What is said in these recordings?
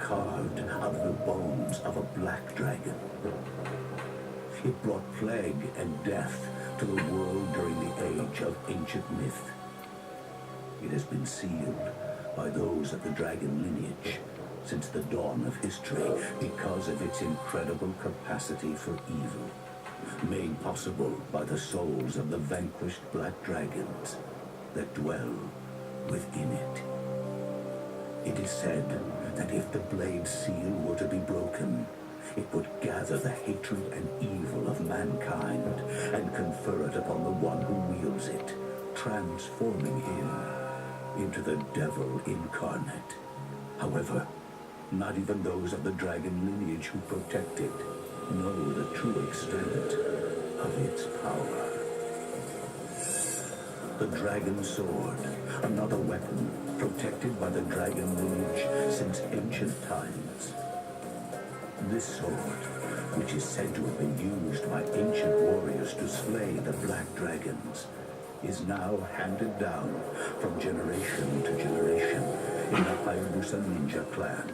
carved out of the bones of a black dragon. It brought plague and death to the world during the age of ancient myth. It has been sealed by those of the dragon lineage since the dawn of history because of its incredible capacity for evil, made possible by the souls of the vanquished black dragons that dwell within it. It is said that if the blade seal were to be broken, it would gather the hatred and evil of mankind and confer it upon the one who wields it, transforming him into the devil incarnate. However, not even those of the dragon lineage who protect it know the true extent of its power. The dragon sword, another weapon protected by the dragon lineage since ancient times. This sword, which is said to have been used by ancient warriors to slay the black dragons, is now handed down from generation to generation in the Hayabusa ninja clan,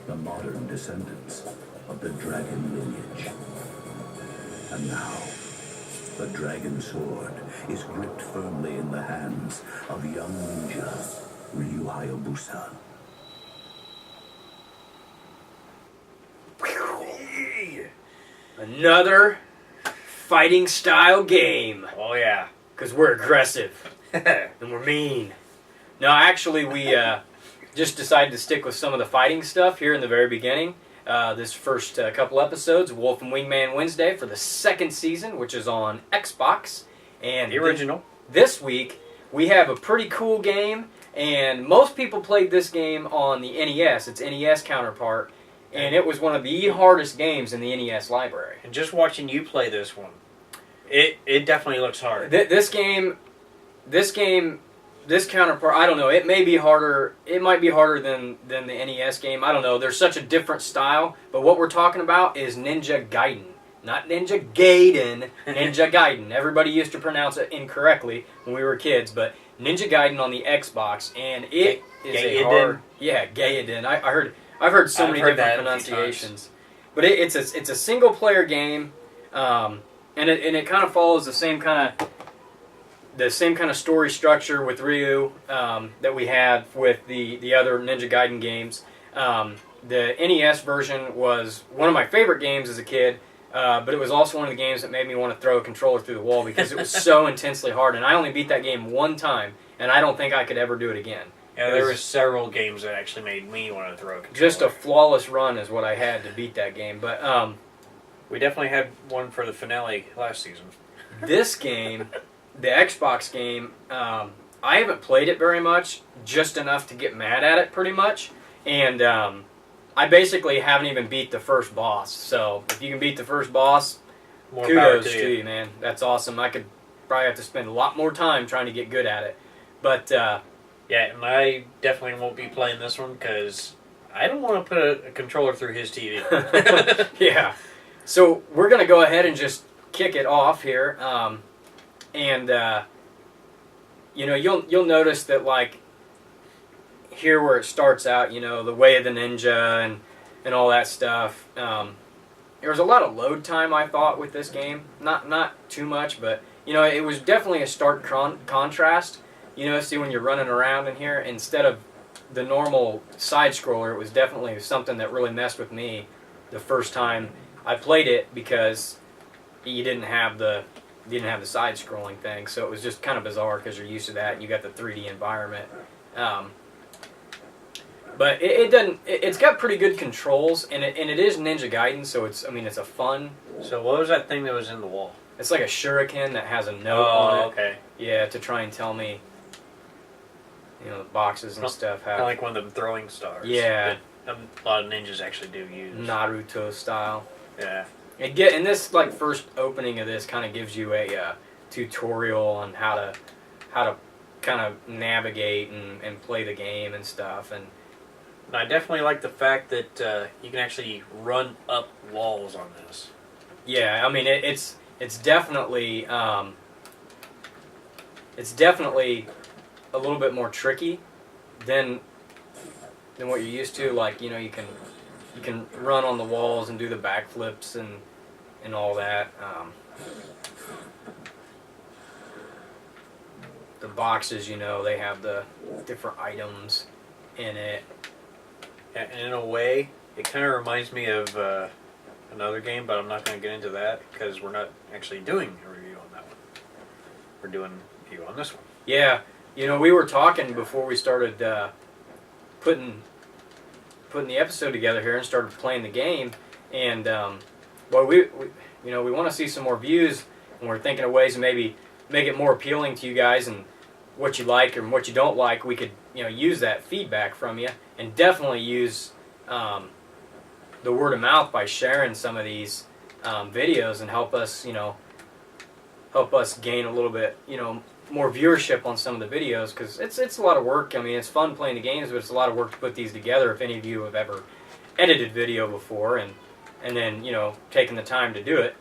the modern descendants of the dragon lineage. And now, the dragon sword is gripped firmly in the hands of young ninja Ryu Hayabusa. Another fighting style game. Oh yeah. Because we're aggressive. And we're mean. No, actually we just decided to stick with some of the fighting stuff here in the very beginning. This first couple episodes of Wolfe Wingman Wednesday for the second season, which is on Xbox. And the original. This week, we have a pretty cool game. And most people played this game on the NES, its NES counterpart. And it was one of the hardest games in the NES library. And just watching you play this one, it definitely looks hard. This counterpart, I don't know, it may be harder, it might be harder than the NES game, I don't know, there's such a different style, but what we're talking about is Ninja Gaiden. Not Ninja Gaiden, Ninja Gaiden. Everybody used to pronounce it incorrectly when we were kids, but Ninja Gaiden on the Xbox, and it is a hard... Yeah, Gaiden. I've heard so many different pronunciations. But it's a single player game, and it kind of follows the same kind of story structure with Ryu that we had with the other Ninja Gaiden games. The NES version was one of my favorite games as a kid, but it was also one of the games that made me want to throw a controller through the wall because it was so intensely hard. And I only beat that game one time, and I don't think I could ever do it again. Yeah, there were several games that actually made me want to throw a controller. Just a flawless run is what I had to beat that game. But we definitely had one for the finale last season. This game, the Xbox game, I haven't played it very much, just enough to get mad at it pretty much. And I basically haven't even beat the first boss. So if you can beat the first boss, More kudos power to you, man. That's awesome. I could probably have to spend a lot more time trying to get good at it. But... yeah, and I definitely won't be playing this one because I don't want to put a controller through his TV. Yeah. So we're going to go ahead and just kick it off here. You'll notice that, like, here where it starts out, the way of the ninja and all that stuff. There was a lot of load time, I thought, with this game. Not too much, but, it was definitely a stark contrast. See when you're running around in here, instead of the normal side-scroller, it was definitely something that really messed with me the first time I played it because you didn't have the side-scrolling thing, so it was just kind of bizarre because you're used to that and you got the 3D environment. But it's got pretty good controls, and it is Ninja Gaiden, so it's a fun... So what was that thing that was in the wall? It's like a shuriken that has a note on it. Oh, okay. Yeah, to try and tell me... the boxes and stuff have... Kind of like one of them throwing stars. Yeah. That a lot of ninjas actually do use. Naruto style. Yeah. And this first opening of this kind of gives you a tutorial on how to kind of navigate and play the game and stuff. And I definitely like the fact that you can actually run up walls on this. Yeah, it's definitely a little bit more tricky than than what you're used to. Like, you know, you can run on the walls and do the backflips and all that. The boxes, you know, they have the different items in it. And in a way, it kind of reminds me of another game, but I'm not going to get into that because we're not actually doing a review on that one. We're doing a review on this one. Yeah, you know, we were talking before we started putting the episode together here and started playing the game, and well, we you know, we want to see some more views, and we're thinking of ways to maybe make it more appealing to you guys and what you like and what you don't like. We could, you know, use that feedback from you, and definitely use the word of mouth by sharing some of these videos and help us, you know, gain a little bit, you know, more viewership on some of the videos, because it's a lot of work. I mean, it's fun playing the games, but it's a lot of work to put these together. If any of you have ever edited video before and then, you know, taken the time to do it.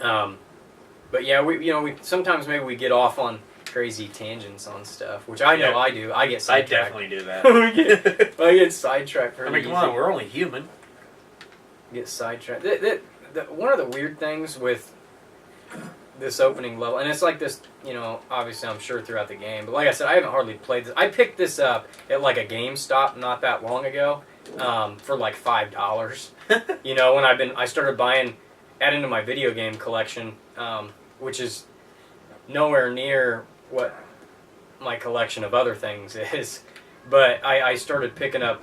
But yeah, we sometimes maybe we get off on crazy tangents on stuff, which I know I do. I get sidetracked. I definitely do that. I get sidetracked pretty I mean, come easy. on, we're only human. Get sidetracked. One of the weird things with this opening level, and it's like this, you know, obviously I'm sure throughout the game, but like I said, I haven't hardly played this. I picked this up at like a GameStop not that long ago for like $5. You know, when I started adding to my video game collection, which is nowhere near what my collection of other things is. But I started picking up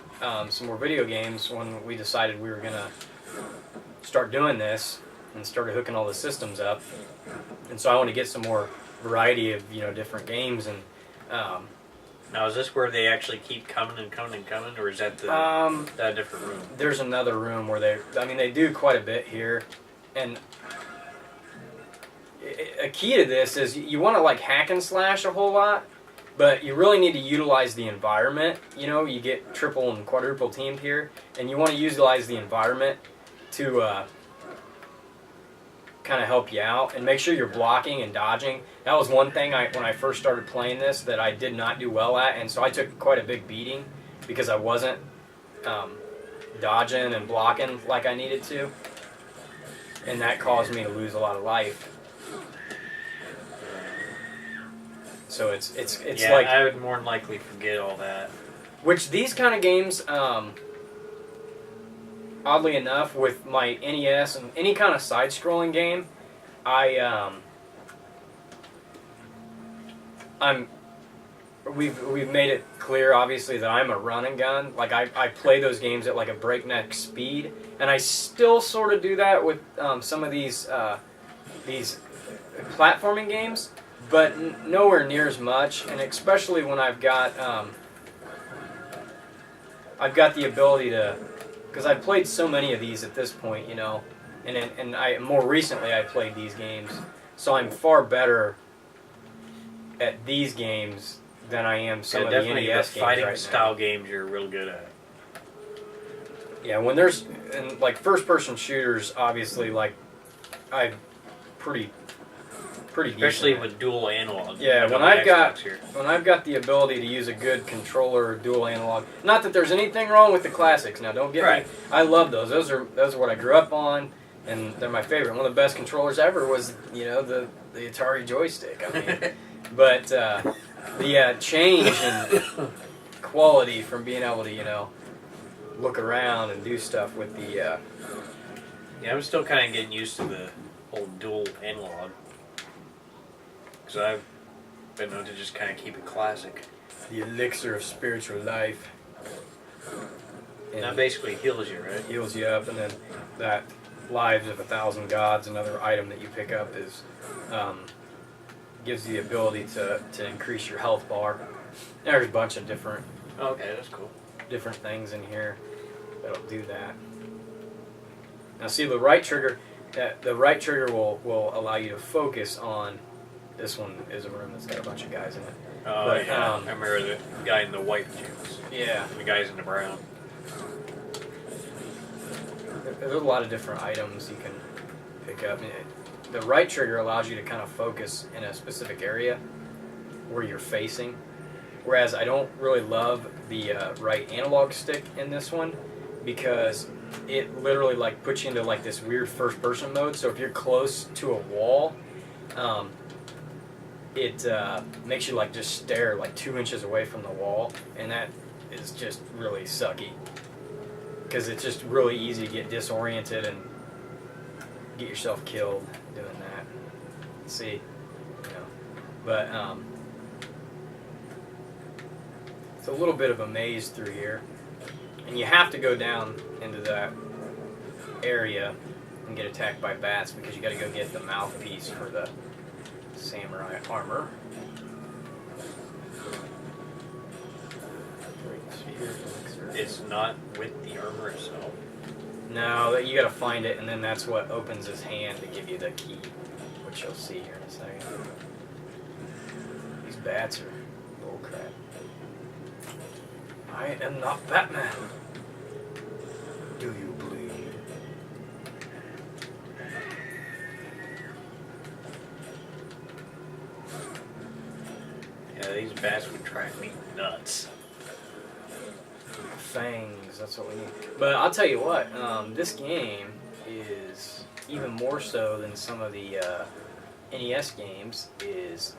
some more video games when we decided we were going to start doing this and started hooking all the systems up. And so I want to get some more variety of, you know, different games. And now, is this where they actually keep coming and coming and coming, or is that that different room? There's another room where they do quite a bit here. And a key to this is you want to like hack and slash a whole lot, but you really need to utilize the environment. You know, you get triple and quadruple teamed here, and you want to utilize the environment to kind of help you out and make sure you're blocking and dodging. That was one thing when I first started playing this that I did not do well at, and so I took quite a big beating because I wasn't dodging and blocking like I needed to, and that caused me to lose a lot of life. So it's yeah, like, I would more than likely forget all that. Which these kind of games, oddly enough, with my NES and any kind of side-scrolling game, we've made it clear, obviously, that I'm a run and gun. Like I play those games at like a breakneck speed, and I still sort of do that with some of these platforming games. But nowhere near as much, and especially when I've got the ability to, because I've played so many of these at this point, you know, and more recently I played these games, so I'm far better at these games than I am some of the NES definitely games the fighting right style now. games you're real good at. Yeah, when there's like first-person shooters, obviously, like I'm pretty Especially decent. with dual analog. Yeah, like when on the I've got the ability to use a good controller or dual analog. Not that there's anything wrong with the classics. Now, don't get me. I love those. Those are what I grew up on, and they're my favorite. One of the best controllers ever was, you know, the Atari joystick. I mean, but the change in quality from being able to, you know, look around and do stuff with the. Yeah, I'm still kind of getting used to the whole dual analog. Because I've been known to just kind of keep it classic. The elixir of spiritual life. And that basically heals you, right? Heals you up, and then that Lives of 1,000 Gods, another item that you pick up, is gives you the ability to increase your health bar. There's a bunch of different Okay, that's cool. different things in here that'll do that. Now see, the right trigger will allow you to focus on. This one is a room that's got a bunch of guys in it. Oh, But, yeah. I remember the guy in the white jeans. Yeah. And the guys in the brown. There's a lot of different items you can pick up. The right trigger allows you to kind of focus in a specific area where you're facing. Whereas I don't really love the right analog stick in this one because it literally like puts you into like this weird first person mode. So if you're close to a wall, it makes you like just stare like 2 inches away from the wall, and that is just really sucky because it's just really easy to get disoriented and get yourself killed doing that. See, you know, but it's a little bit of a maze through here, and you have to go down into that area and get attacked by bats because you got to go get the mouthpiece for the samurai armor. It's not with the armor itself. No, you got to find it, and then that's what opens his hand to give you the key, which you'll see here in a second. These bats are bullcrap. I am not Batman. Do you bleed? Yeah, these bats would drive me nuts. Fangs, that's what we need. But I'll tell you what, this game is even more so than some of the NES games, is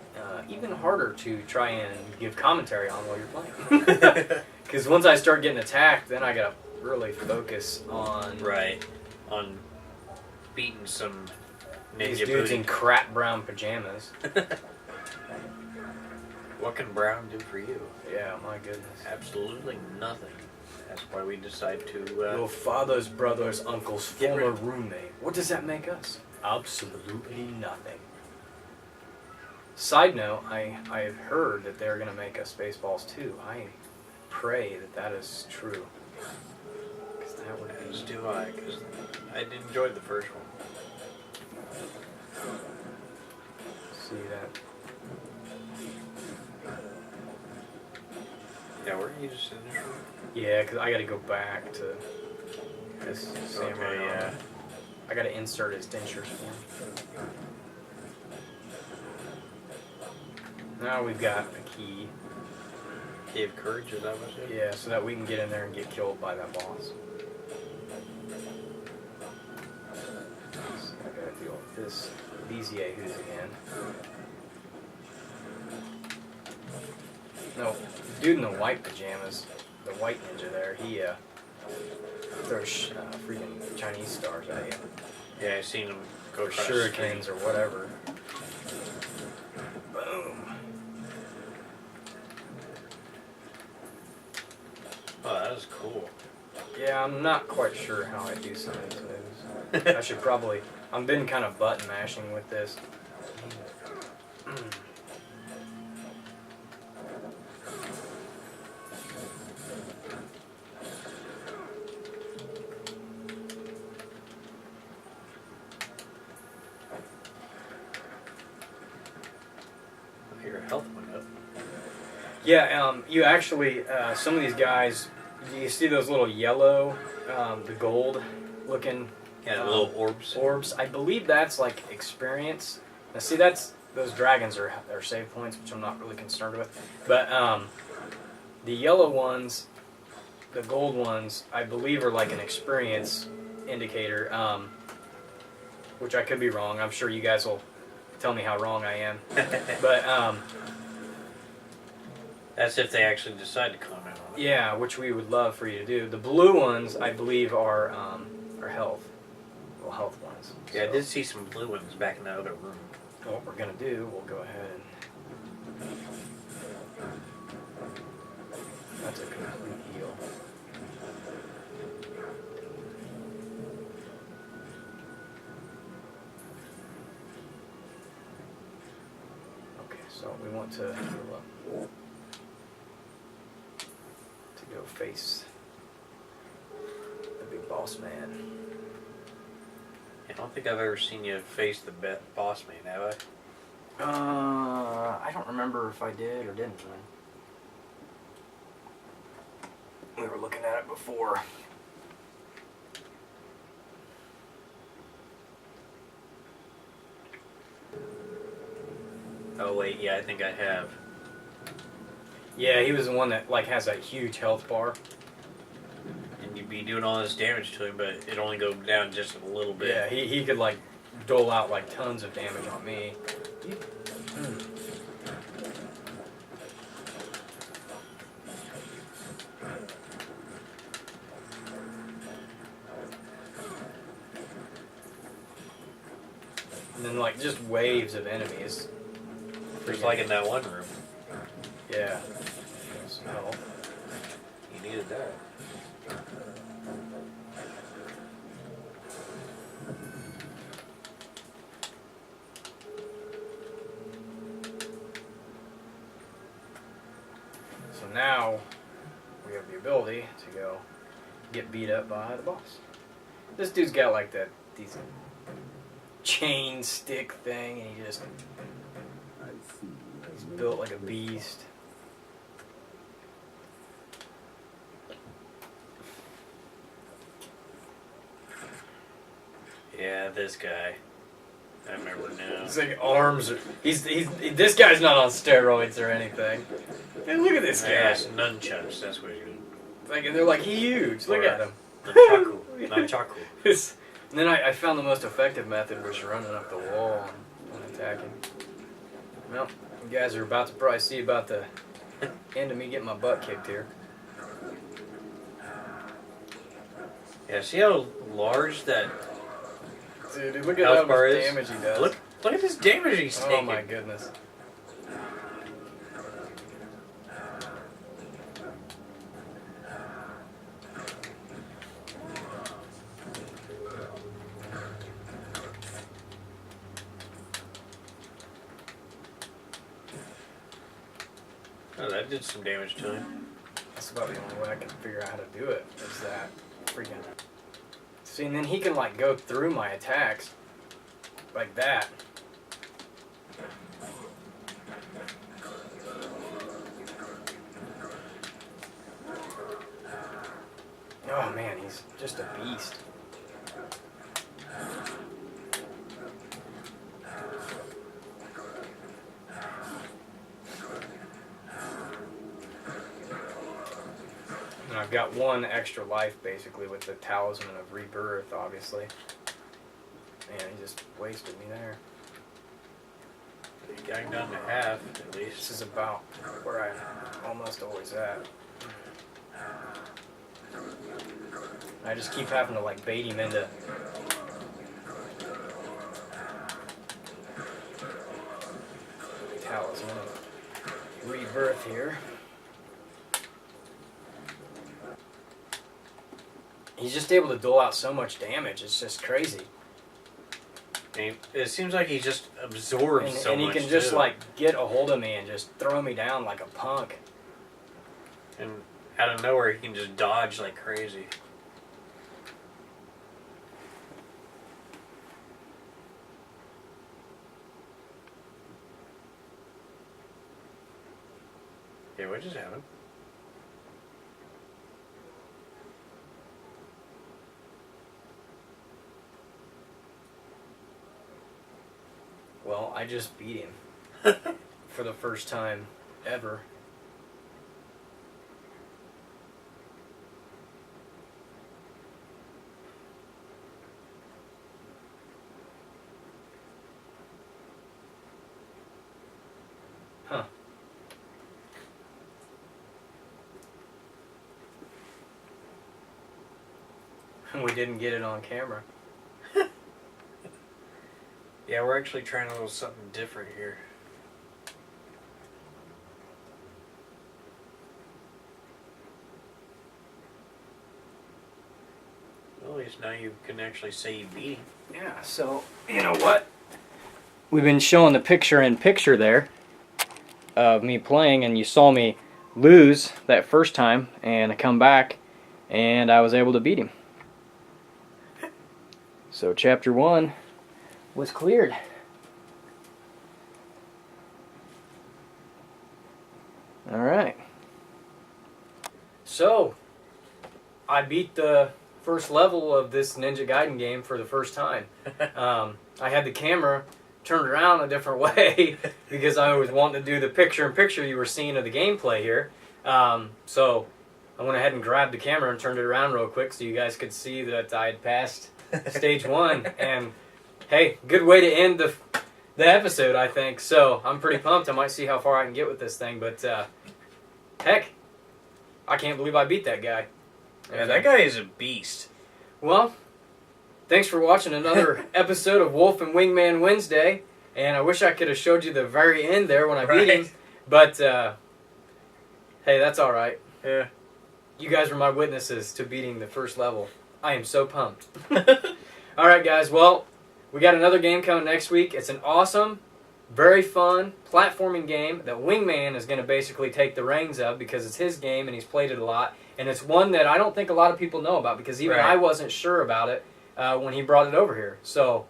even harder to try and give commentary on while you're playing. Because once I start getting attacked, then I gotta really focus on on beating some ninja these dudes booty. in crap brown pajamas. What can Brown do for you? Yeah, my goodness. Absolutely nothing. That's why we decide to. Your father's brother's uncle's Get former rid- roommate. What does that make us? Absolutely nothing. Side note, I have heard that they're going to make us Spaceballs too. I pray that that is true. Because that would As be... do I, because I enjoyed the first one. See that? Yeah, where are you just in there? Yeah, because I got to go back to this samurai. Okay, yeah. I got to insert his dentures for him. Now we've got a key. Key of Courage, is that what it is? Yeah, so that we can get in there and get killed by that boss. So I gotta deal with these yahoos again. No, the dude in the white pajamas, the white ninja there, he throws freaking Chinese stars at you. Yeah, I seen him go Or across the shurikens street. or whatever. Boom. Oh, that is cool. Yeah, I'm not quite sure how I do some of these moves. I should probably... I've been kind of button mashing with this. Your health went up. Yeah, you actually, some of these guys, you see those little yellow, the gold looking Yeah, the little orbs. orbs? I believe that's like experience. Now see, those dragons are save points, which I'm not really concerned with. But the yellow ones, the gold ones, I believe are like an experience indicator, which I could be wrong. I'm sure you guys will tell me how wrong I am. But That's if they actually decide to comment on it. yeah, which we would love for you to do. The blue ones, I believe, are health. Well, health ones. Yeah, I So, did see some blue ones back in the other room. what we're going to do, we'll go ahead and... That's a complete heal. Okay, so we want to heal up. To go face the big boss man. I don't think I've ever seen you face the boss man, have I? I don't remember if I did or didn't. We were looking at it before. Oh wait, yeah, I think I have. Yeah, he was the one that like has a huge health bar. And you'd be doing all this damage to him, but it only go down just a little bit. Yeah, he could like dole out like tons of damage on me. And then like just waves of enemies. Just like in that one room. Yeah. Some health. You needed that. So now we have the ability to go get beat up by the boss. This dude's got like these chain stick thing, and he's built like a beast. Yeah, this guy. I remember now. It's like arms. This guy's not on steroids or anything. Hey, look at this guy. Yeah, it's nunchucks. That's what you're. Like, and they're like huge. Look at him. Nunchaku. Nunchaku. And then I found the most effective method was running up the wall and attacking. Well, you guys are about to probably see about the end of me getting my butt kicked here. Yeah, see how large that Dude, look at health how bar much is? damage he does. Look at this damage he's Oh taking. my goodness. Oh, that did some damage to him. That's about the only way I can figure out how to do it, is that freaking... See, and then he can, like, go through my attacks like that. Oh, man, he's just a beast. And I've got one extra life, basically, with the Talisman of Rebirth, obviously. Man, he just wasted me there. He got him down to half, at This least. is about where I'm almost always at. I just keep having to, like, bait him into... Talisman of Rebirth here. He's just able to dole out so much damage. It's just crazy. And it seems like he just absorbs so much. And he can just too. like get a hold of me and just throw me down like a punk. And out of nowhere, he can just dodge like crazy. Yeah, what just happened? Well, I just beat him for the first time ever. Huh. We didn't get it on camera. Yeah, we're actually trying a little something different here. Well, at least now you can actually say you beat him. Yeah, so, you know what? We've been showing the picture-in-picture there of me playing, and you saw me lose that first time, and I come back, and I was able to beat him. So chapter 1 was cleared. Alright. So, I beat the first level of this Ninja Gaiden game for the first time. I had the camera turned around a different way because I was wanting to do the picture-in-picture you were seeing of the gameplay here. So I went ahead and grabbed the camera and turned it around real quick so you guys could see that I had passed stage 1. And hey, good way to end the episode, I think. So I'm pretty pumped. I might see how far I can get with this thing, but heck, I can't believe I beat that guy. Yeah, that guy is a beast. Well, thanks for watching another episode of Wolfe and Wingman Wednesday. And I wish I could have showed you the very end there when I beat him. But, hey, that's all right. Yeah. You guys were my witnesses to beating the first level. I am so pumped. All right, guys. Well, we got another game coming next week. It's an awesome, very fun platforming game that Wingman is going to basically take the reins of because it's his game and he's played it a lot. And it's one that I don't think a lot of people know about because even I wasn't sure about it when he brought it over here. So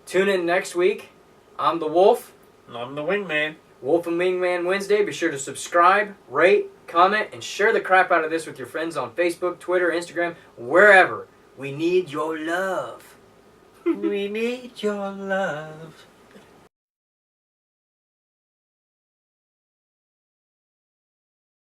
tune in next week. I'm the Wolf. And I'm the Wingman. Wolfe and Wingman Wednesday. Be sure to subscribe, rate, comment, and share the crap out of this with your friends on Facebook, Twitter, Instagram, wherever. We need your love. We need your love.